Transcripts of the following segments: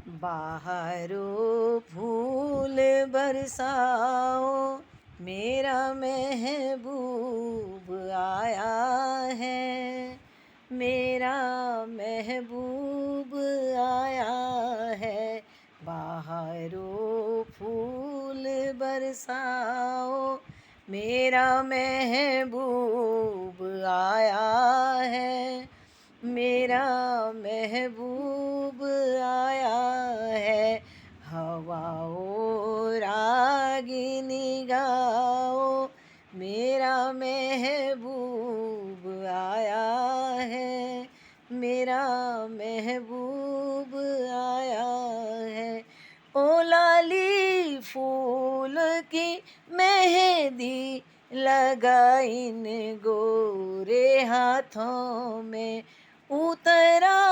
बाहरो फूल बरसाओ, मेरा महबूब आया है, मेरा महबूब आया है। बाहरो फूल बरसाओ, मेरा महबूब आया है, मेरा महबूब आया है। हवाओ रागिनी गाओ, मेरा महबूब आया है, मेरा महबूब आया है। ओ लाली फूल की मेहंदी लगा इन गोरे हाथों में, उतरा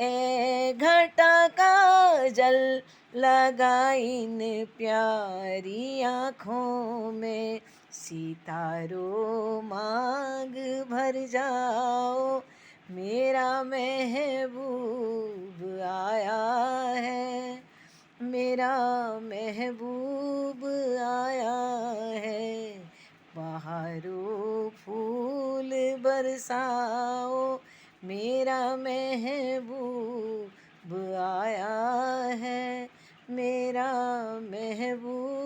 ए घटा का जल लगा इन प्यारी आँखों में। सितारों मांग भर जाओ, मेरा महबूब आया है, मेरा महबूब आया है। बहारो फूल बरसाओ, मेरा महबूब आया है, मेरा महबूब